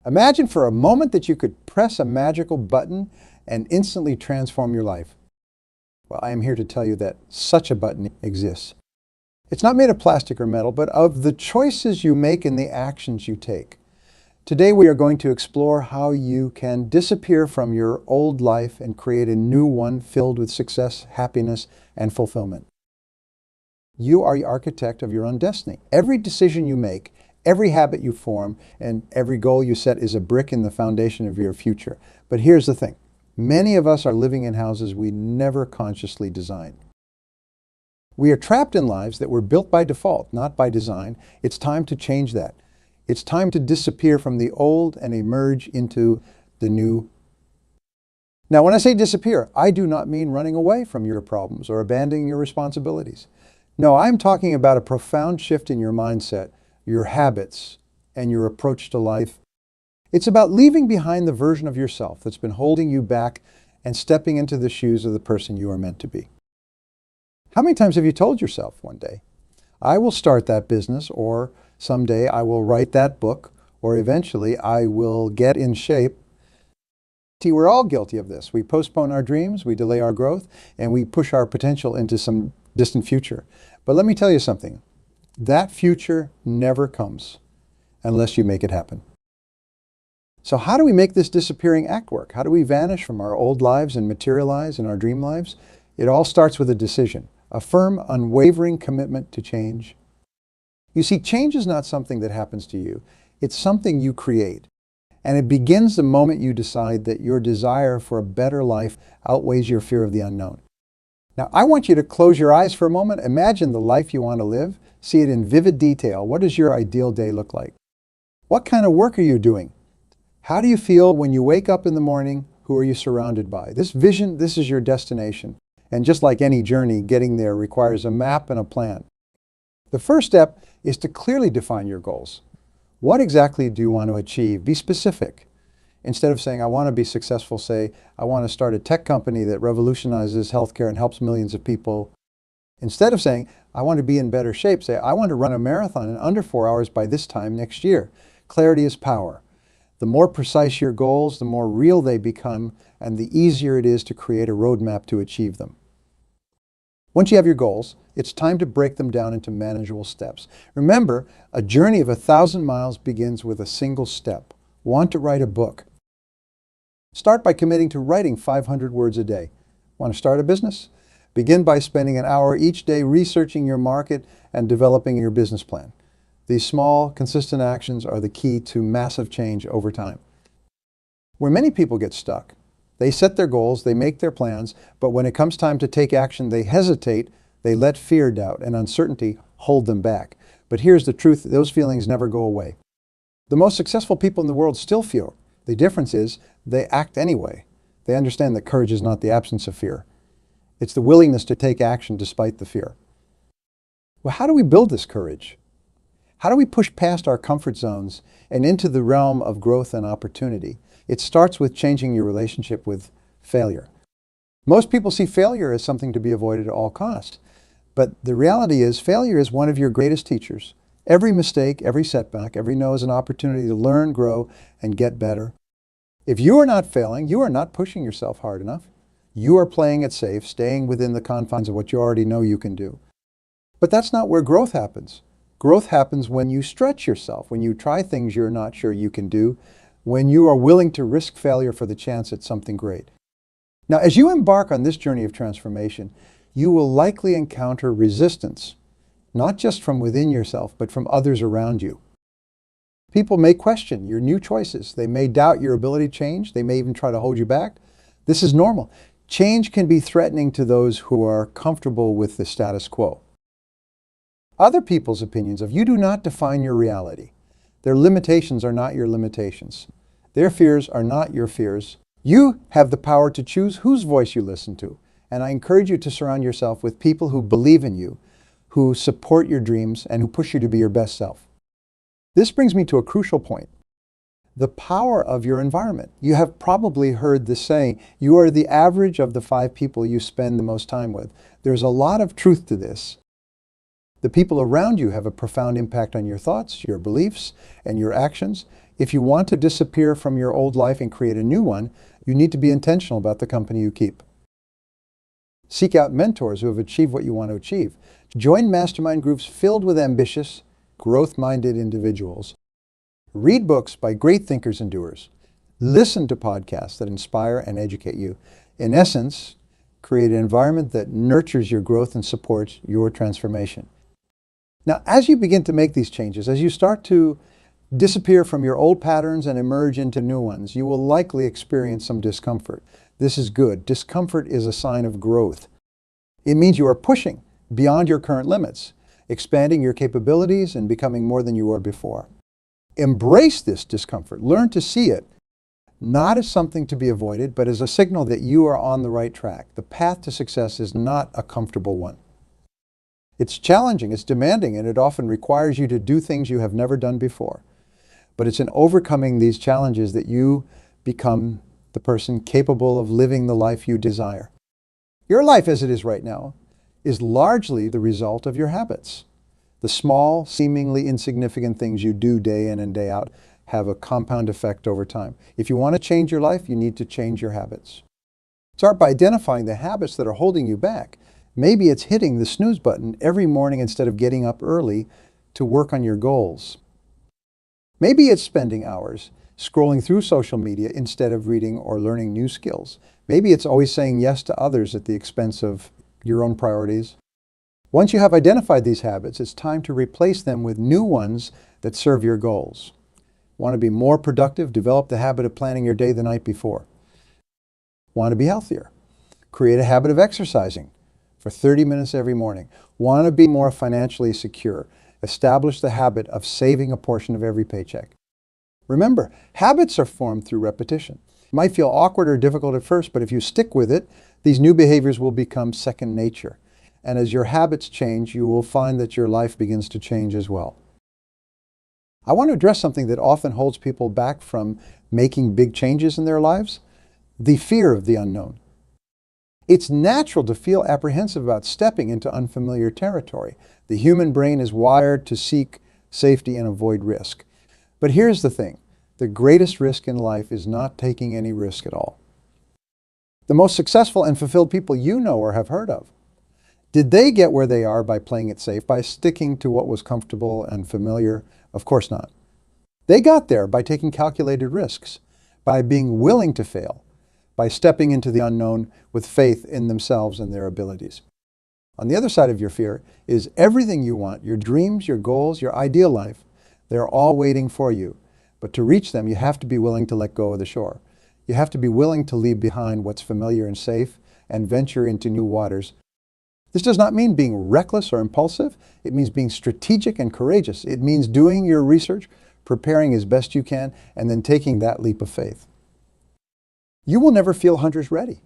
Imagine for a moment that you could press a magical button and instantly transform your life. Well, I am here to tell you that such a button exists. It's not made of plastic or metal, but of the choices you make and the actions you take. Today we are going to explore how you can disappear from your old life and create a new one filled with success, happiness, and fulfillment. You are the architect of your own destiny. Every decision you make, every habit you form, and every goal you set is a brick in the foundation of your future. But here's the thing. Many of us are living in houses we never consciously designed. We are trapped in lives that were built by default, not by design. It's time to change that. It's time to disappear from the old and emerge into the new. Now, when I say disappear, I do not mean running away from your problems or abandoning your responsibilities. No, I'm talking about a profound shift in your mindset, your habits, and your approach to life. It's about leaving behind the version of yourself that's been holding you back and stepping into the shoes of the person you are meant to be. How many times have you told yourself one day, I will start that business, or someday I will write that book, or eventually I will get in shape? See, we're all guilty of this. We postpone our dreams, we delay our growth, and we push our potential into some distant future. But let me tell you something. That future never comes unless you make it happen. So how do we make this disappearing act work? How do we vanish from our old lives and materialize in our dream lives? It all starts with a decision, a firm, unwavering commitment to change. You see, change is not something that happens to you. It's something you create. And it begins the moment you decide that your desire for a better life outweighs your fear of the unknown. Now, I want you to close your eyes for a moment. Imagine the life you want to live. See it in vivid detail. What does your ideal day look like? What kind of work are you doing? How do you feel when you wake up in the morning? Who are you surrounded by? This vision, this is your destination. And just like any journey, getting there requires a map and a plan. The first step is to clearly define your goals. What exactly do you want to achieve? Be specific. Instead of saying, I want to be successful, say, I want to start a tech company that revolutionizes healthcare and helps millions of people. Instead of saying, I want to be in better shape, say, I want to run a marathon in under 4 hours by this time next year. Clarity is power. The more precise your goals, the more real they become, and the easier it is to create a roadmap to achieve them. Once you have your goals, it's time to break them down into manageable steps. Remember, a journey of 1,000 miles begins with a single step. Want to write a book? Start by committing to writing 500 words a day. Want to start a business? Begin by spending an hour each day researching your market and developing your business plan. These small, consistent actions are the key to massive change over time. Where many people get stuck, they set their goals, they make their plans, but when it comes time to take action, they hesitate, they let fear, doubt, and uncertainty hold them back. But here's the truth, those feelings never go away. The most successful people in the world still feel. The difference is they act anyway. They understand that courage is not the absence of fear. It's the willingness to take action despite the fear. Well, how do we build this courage? How do we push past our comfort zones and into the realm of growth and opportunity? It starts with changing your relationship with failure. Most people see failure as something to be avoided at all costs. But the reality is failure is one of your greatest teachers. Every mistake, every setback, every no is an opportunity to learn, grow, and get better. If you are not failing, you are not pushing yourself hard enough. You are playing it safe, staying within the confines of what you already know you can do. But that's not where growth happens. Growth happens when you stretch yourself, when you try things you're not sure you can do, when you are willing to risk failure for the chance at something great. Now, as you embark on this journey of transformation, you will likely encounter resistance, not just from within yourself, but from others around you. People may question your new choices. They may doubt your ability to change. They may even try to hold you back. This is normal. Change can be threatening to those who are comfortable with the status quo. Other people's opinions of you do not define your reality. Their limitations are not your limitations. Their fears are not your fears. You have the power to choose whose voice you listen to. And I encourage you to surround yourself with people who believe in you, who support your dreams, and who push you to be your best self. This brings me to a crucial point. The power of your environment. You have probably heard this saying, you are the average of the 5 people you spend the most time with. There's a lot of truth to this. The people around you have a profound impact on your thoughts, your beliefs, and your actions. If you want to disappear from your old life and create a new one, you need to be intentional about the company you keep. Seek out mentors who have achieved what you want to achieve. Join mastermind groups filled with ambitious, growth-minded individuals. Read books by great thinkers and doers. Listen to podcasts that inspire and educate you. In essence, create an environment that nurtures your growth and supports your transformation. Now, as you begin to make these changes, as you start to disappear from your old patterns and emerge into new ones, you will likely experience some discomfort. This is good. Discomfort is a sign of growth. It means you are pushing beyond your current limits, expanding your capabilities and becoming more than you were before. Embrace this discomfort. Learn to see it, not as something to be avoided, but as a signal that you are on the right track. The path to success is not a comfortable one. It's challenging, it's demanding, and it often requires you to do things you have never done before. But it's in overcoming these challenges that you become the person capable of living the life you desire. Your life as it is right now is largely the result of your habits. The small, seemingly insignificant things you do day in and day out have a compound effect over time. If you want to change your life, you need to change your habits. Start by identifying the habits that are holding you back. Maybe it's hitting the snooze button every morning instead of getting up early to work on your goals. Maybe it's spending hours scrolling through social media instead of reading or learning new skills. Maybe it's always saying yes to others at the expense of your own priorities. Once you have identified these habits, it's time to replace them with new ones that serve your goals. Want to be more productive? Develop the habit of planning your day the night before. Want to be healthier? Create a habit of exercising for 30 minutes every morning. Want to be more financially secure? Establish the habit of saving a portion of every paycheck. Remember, habits are formed through repetition. It might feel awkward or difficult at first, but if you stick with it, these new behaviors will become second nature. And as your habits change, you will find that your life begins to change as well. I want to address something that often holds people back from making big changes in their lives: the fear of the unknown. It's natural to feel apprehensive about stepping into unfamiliar territory. The human brain is wired to seek safety and avoid risk. But here's the thing: the greatest risk in life is not taking any risk at all. The most successful and fulfilled people you know or have heard of, did they get where they are by playing it safe, by sticking to what was comfortable and familiar? Of course not. They got there by taking calculated risks, by being willing to fail, by stepping into the unknown with faith in themselves and their abilities. On the other side of your fear is everything you want, your dreams, your goals, your ideal life. They're all waiting for you. But to reach them, you have to be willing to let go of the shore. You have to be willing to leave behind what's familiar and safe and venture into new waters. This does not mean being reckless or impulsive. It means being strategic and courageous. It means doing your research, preparing as best you can, and then taking that leap of faith. You will never feel hunter's ready.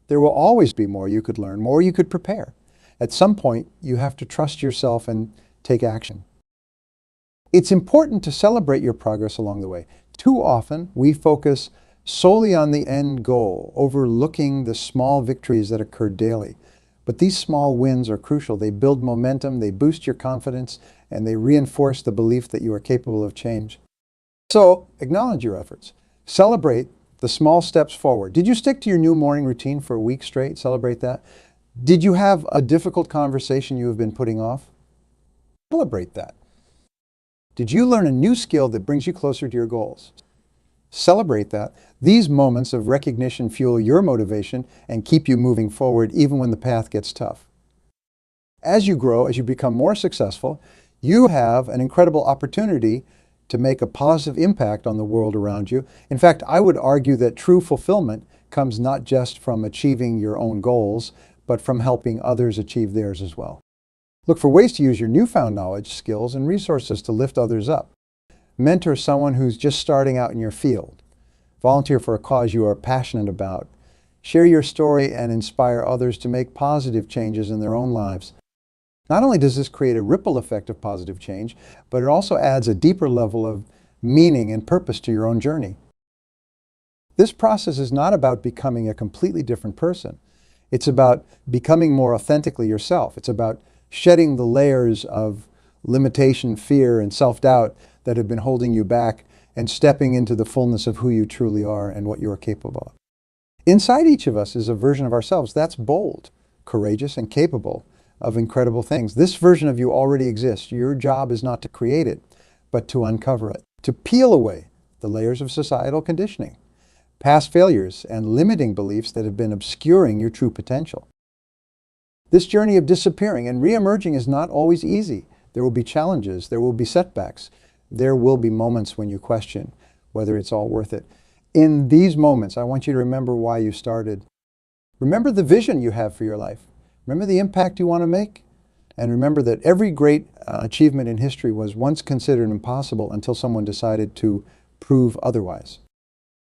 There will always be more you could learn, more you could prepare. At some point, you have to trust yourself and take action. It's important to celebrate your progress along the way. Too often, we focus solely on the end goal, overlooking the small victories that occur daily. But these small wins are crucial. They build momentum, they boost your confidence, and they reinforce the belief that you are capable of change. So, acknowledge your efforts. Celebrate the small steps forward. Did you stick to your new morning routine for a week straight? Celebrate that. Did you have a difficult conversation you have been putting off? Celebrate that. Did you learn a new skill that brings you closer to your goals? Celebrate that. These moments of recognition fuel your motivation and keep you moving forward even when the path gets tough. As you grow, as you become more successful, you have an incredible opportunity to make a positive impact on the world around you. In fact, I would argue that true fulfillment comes not just from achieving your own goals, but from helping others achieve theirs as well. Look for ways to use your newfound knowledge, skills, and resources to lift others up. Mentor someone who's just starting out in your field. Volunteer for a cause you are passionate about. Share your story and inspire others to make positive changes in their own lives. Not only does this create a ripple effect of positive change, but it also adds a deeper level of meaning and purpose to your own journey. This process is not about becoming a completely different person. It's about becoming more authentically yourself. It's about shedding the layers of limitation, fear, and self-doubt that have been holding you back and stepping into the fullness of who you truly are and what you are capable of. Inside each of us is a version of ourselves that's bold, courageous, and capable of incredible things. This version of you already exists. Your job is not to create it, but to uncover it, to peel away the layers of societal conditioning, past failures, and limiting beliefs that have been obscuring your true potential. This journey of disappearing and re-emerging is not always easy. There will be challenges, there will be setbacks, there will be moments when you question whether it's all worth it. In these moments, I want you to remember why you started. Remember the vision you have for your life. Remember the impact you want to make. And remember that every great achievement in history was once considered impossible until someone decided to prove otherwise.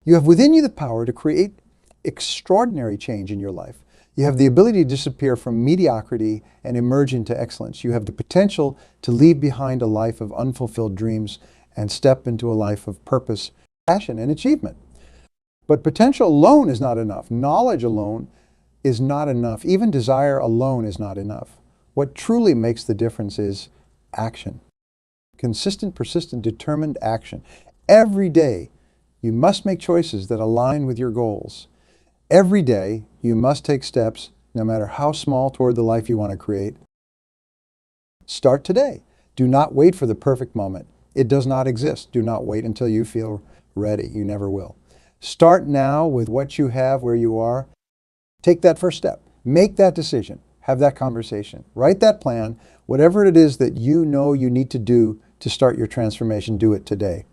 You have within you the power to create extraordinary change in your life. You have the ability to disappear from mediocrity and emerge into excellence. You have the potential to leave behind a life of unfulfilled dreams and step into a life of purpose, passion, and achievement. But potential alone is not enough. Knowledge alone is not enough. Even desire alone is not enough. What truly makes the difference is action. Consistent, persistent, determined action. Every day, you must make choices that align with your goals. Every day, you must take steps, no matter how small, toward the life you want to create. Start today. Do not wait for the perfect moment. It does not exist. Do not wait until you feel ready. You never will. Start now with what you have, where you are. Take that first step. Make that decision. Have that conversation. Write that plan. Whatever it is that you know you need to do to start your transformation, do it today.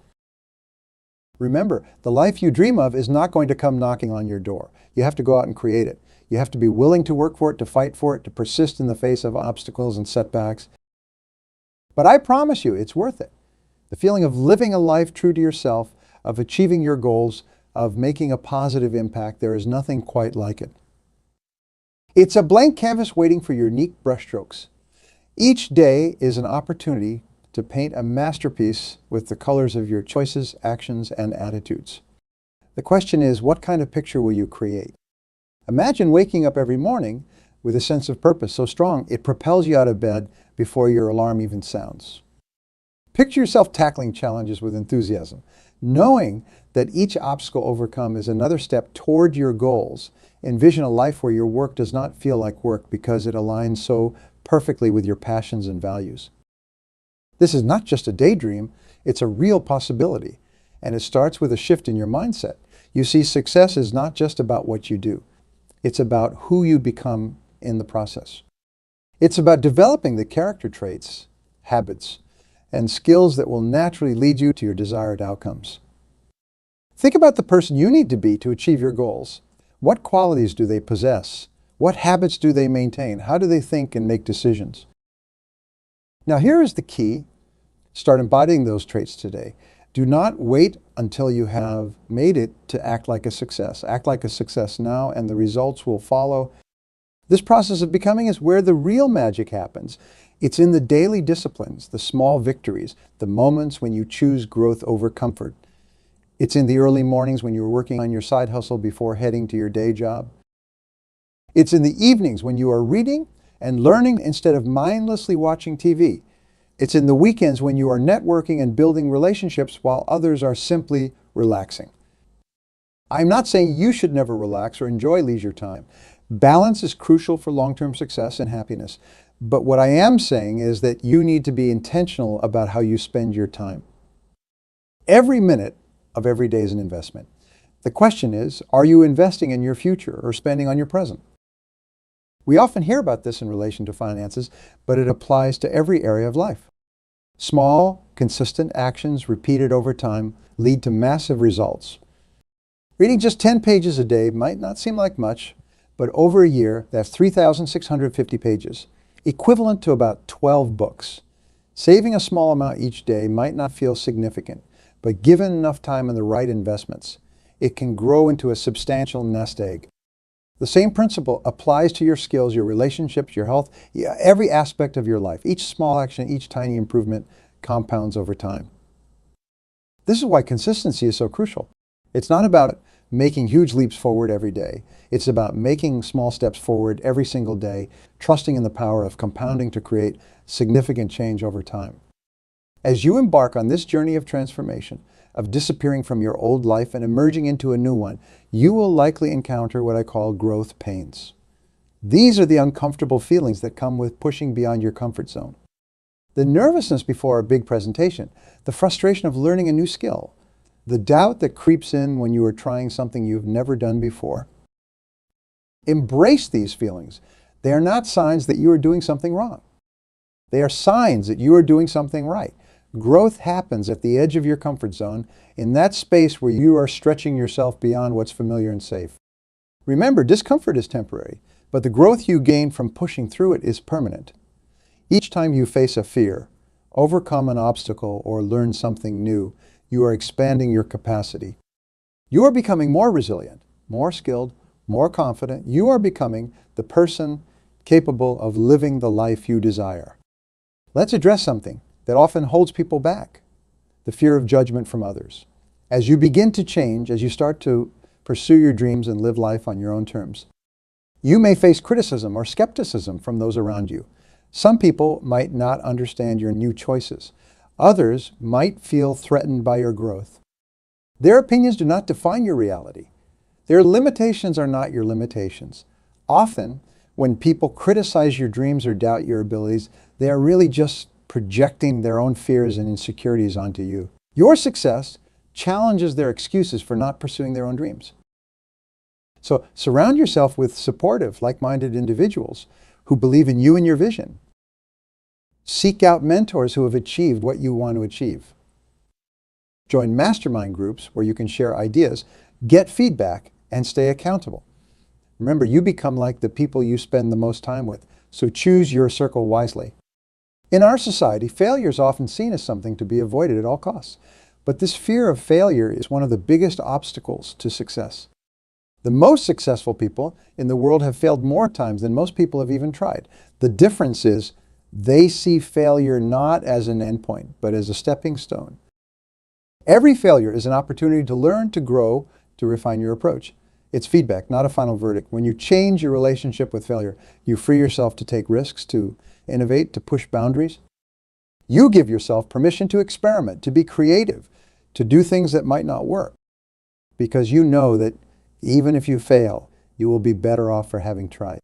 Remember, the life you dream of is not going to come knocking on your door. You have to go out and create it. You have to be willing to work for it, to fight for it, to persist in the face of obstacles and setbacks. But I promise you, it's worth it. The feeling of living a life true to yourself, of achieving your goals, of making a positive impact, there is nothing quite like it. It's a blank canvas waiting for your unique brushstrokes. Each day is an opportunity to paint a masterpiece with the colors of your choices, actions, and attitudes. The question is, what kind of picture will you create? Imagine waking up every morning with a sense of purpose so strong it propels you out of bed before your alarm even sounds. Picture yourself tackling challenges with enthusiasm, knowing that each obstacle overcome is another step toward your goals. Envision a life where your work does not feel like work because it aligns so perfectly with your passions and values. This is not just a daydream, it's a real possibility. And it starts with a shift in your mindset. You see, success is not just about what you do. It's about who you become in the process. It's about developing the character traits, habits, and skills that will naturally lead you to your desired outcomes. Think about the person you need to be to achieve your goals. What qualities do they possess? What habits do they maintain? How do they think and make decisions? Now here is the key. Start embodying those traits today. Do not wait until you have made it to act like a success. Act like a success now and the results will follow. This process of becoming is where the real magic happens. It's in the daily disciplines, the small victories, the moments when you choose growth over comfort. It's in the early mornings when you're working on your side hustle before heading to your day job. It's in the evenings when you are reading and learning instead of mindlessly watching TV. It's in the weekends when you are networking and building relationships while others are simply relaxing. I'm not saying you should never relax or enjoy leisure time. Balance is crucial for long-term success and happiness. But what I am saying is that you need to be intentional about how you spend your time. Every minute of every day is an investment. The question is, are you investing in your future or spending on your present? We often hear about this in relation to finances, but it applies to every area of life. Small, consistent actions repeated over time lead to massive results. Reading just 10 pages a day might not seem like much, but over a year, that's 3,650 pages, equivalent to about 12 books. Saving a small amount each day might not feel significant, but given enough time and the right investments, it can grow into a substantial nest egg. The same principle applies to your skills, your relationships, your health, every aspect of your life. Each small action, each tiny improvement compounds over time. This is why consistency is so crucial. It's not about making huge leaps forward every day. It's about making small steps forward every single day, trusting in the power of compounding to create significant change over time. As you embark on this journey of transformation, of disappearing from your old life and emerging into a new one, you will likely encounter what I call growth pains. These are the uncomfortable feelings that come with pushing beyond your comfort zone. The nervousness before a big presentation, the frustration of learning a new skill, the doubt that creeps in when you are trying something you've never done before. Embrace these feelings. They are not signs that you are doing something wrong. They are signs that you are doing something right. Growth happens at the edge of your comfort zone, in that space where you are stretching yourself beyond what's familiar and safe. Remember, discomfort is temporary, but the growth you gain from pushing through it is permanent. Each time you face a fear, overcome an obstacle, or learn something new, you are expanding your capacity. You are becoming more resilient, more skilled, more confident. You are becoming the person capable of living the life you desire. Let's address something that often holds people back, the fear of judgment from others. As you begin to change, as you start to pursue your dreams and live life on your own terms, you may face criticism or skepticism from those around you. Some people might not understand your new choices. Others might feel threatened by your growth. Their opinions do not define your reality. Their limitations are not your limitations. Often, when people criticize your dreams or doubt your abilities, they are really just projecting their own fears and insecurities onto you. Your success challenges their excuses for not pursuing their own dreams. So surround yourself with supportive, like-minded individuals who believe in you and your vision. Seek out mentors who have achieved what you want to achieve. Join mastermind groups where you can share ideas, get feedback, and stay accountable. Remember, you become like the people you spend the most time with, so choose your circle wisely. In our society, failure is often seen as something to be avoided at all costs. But this fear of failure is one of the biggest obstacles to success. The most successful people in the world have failed more times than most people have even tried. The difference is they see failure not as an endpoint, but as a stepping stone. Every failure is an opportunity to learn, to grow, to refine your approach. It's feedback, not a final verdict. When you change your relationship with failure, you free yourself to take risks, to innovate, to push boundaries. You give yourself permission to experiment, to be creative, to do things that might not work, because you know that even if you fail, you will be better off for having tried.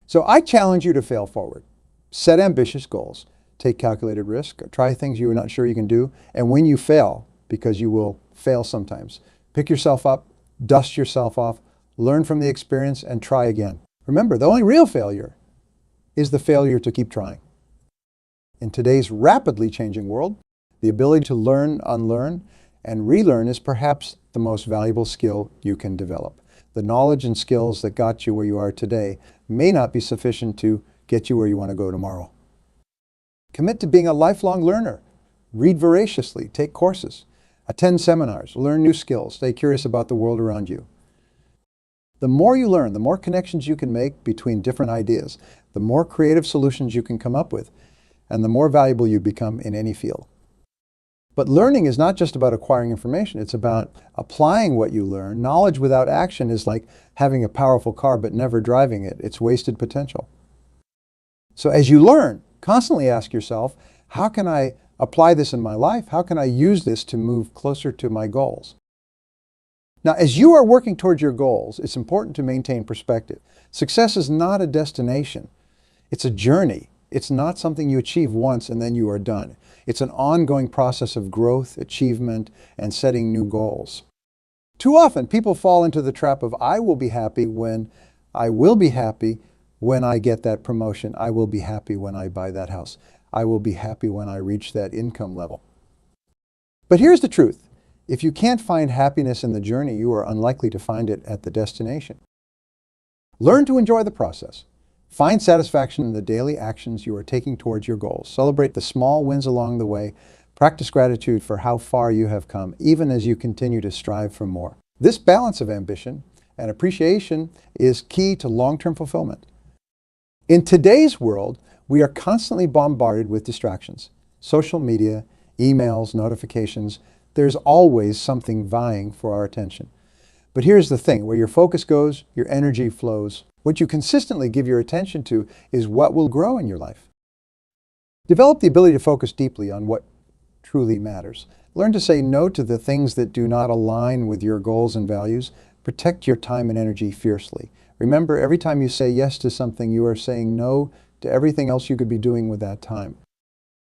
So I challenge you to fail forward. Set ambitious goals, take calculated risk, try things you are not sure you can do, and when you fail, because you will fail sometimes, pick yourself up, dust yourself off, learn from the experience, and try again. Remember, the only real failure is the failure to keep trying. In today's rapidly changing world, the ability to learn, unlearn, and relearn is perhaps the most valuable skill you can develop. The knowledge and skills that got you where you are today may not be sufficient to get you where you want to go tomorrow. Commit to being a lifelong learner. Read voraciously, take courses, attend seminars, learn new skills, stay curious about the world around you. The more you learn, the more connections you can make between different ideas, the more creative solutions you can come up with, and the more valuable you become in any field. But learning is not just about acquiring information, it's about applying what you learn. Knowledge without action is like having a powerful car but never driving it. It's wasted potential. So as you learn, constantly ask yourself, how can I apply this in my life? How can I use this to move closer to my goals? Now, as you are working towards your goals, it's important to maintain perspective. Success is not a destination. It's a journey. It's not something you achieve once and then you are done. It's an ongoing process of growth, achievement, and setting new goals. Too often, people fall into the trap of, I will be happy when I get that promotion. I will be happy when I buy that house. I will be happy when I reach that income level. But here's the truth. If you can't find happiness in the journey, you are unlikely to find it at the destination. Learn to enjoy the process. Find satisfaction in the daily actions you are taking towards your goals. Celebrate the small wins along the way. Practice gratitude for how far you have come, even as you continue to strive for more. This balance of ambition and appreciation is key to long-term fulfillment. In today's world, we are constantly bombarded with distractions. Social media, emails, notifications. There's always something vying for our attention. But here's the thing, where your focus goes, your energy flows. What you consistently give your attention to is what will grow in your life. Develop the ability to focus deeply on what truly matters. Learn to say no to the things that do not align with your goals and values. Protect your time and energy fiercely. Remember, every time you say yes to something, you are saying no to everything else you could be doing with that time.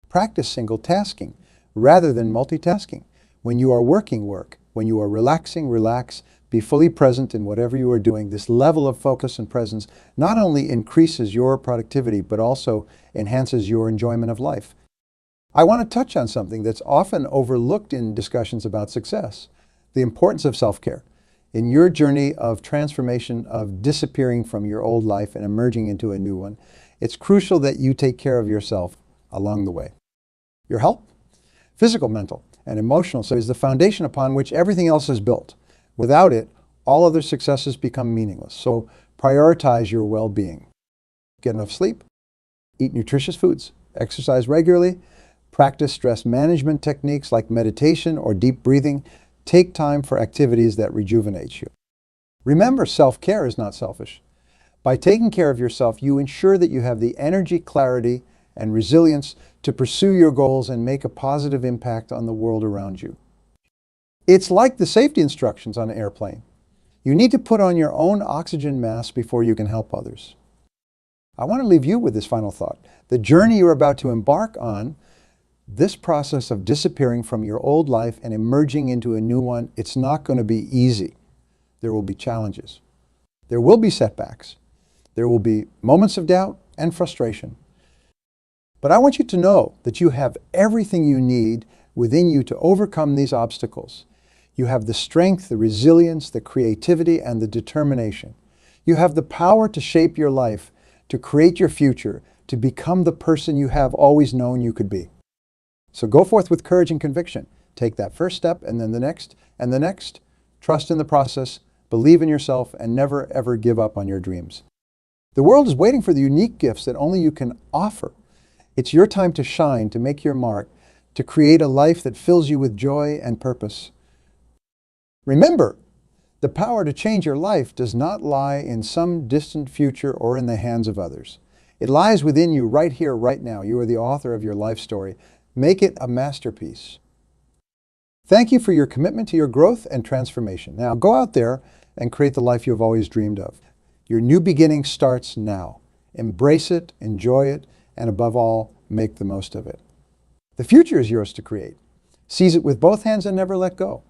Practice single tasking rather than multitasking. When you are working, work. When you are relaxing, relax. Be fully present in whatever you are doing. This level of focus and presence not only increases your productivity, but also enhances your enjoyment of life. I want to touch on something that's often overlooked in discussions about success: the importance of self-care. In your journey of transformation, of disappearing from your old life and emerging into a new one, it's crucial that you take care of yourself along the way. Your health, physical, mental, and emotional, is the foundation upon which everything else is built. Without it, all other successes become meaningless. So prioritize your well-being. Get enough sleep, eat nutritious foods, exercise regularly, practice stress management techniques like meditation or deep breathing. Take time for activities that rejuvenate you. Remember, self-care is not selfish. By taking care of yourself, you ensure that you have the energy, clarity, and resilience to pursue your goals and make a positive impact on the world around you. It's like the safety instructions on an airplane. You need to put on your own oxygen mask before you can help others. I want to leave you with this final thought. The journey you're about to embark on, this process of disappearing from your old life and emerging into a new one, it's not going to be easy. There will be challenges. There will be setbacks. There will be moments of doubt and frustration. But I want you to know that you have everything you need within you to overcome these obstacles. You have the strength, the resilience, the creativity, and the determination. You have the power to shape your life, to create your future, to become the person you have always known you could be. So go forth with courage and conviction. Take that first step, and then the next, and the next. Trust in the process, believe in yourself, and never ever give up on your dreams. The world is waiting for the unique gifts that only you can offer. It's your time to shine, to make your mark, to create a life that fills you with joy and purpose. Remember, the power to change your life does not lie in some distant future or in the hands of others. It lies within you right here, right now. You are the author of your life story. Make it a masterpiece. Thank you for your commitment to your growth and transformation. Now go out there and create the life you have always dreamed of. Your new beginning starts now. Embrace it, enjoy it, and above all, make the most of it. The future is yours to create. Seize it with both hands and never let go.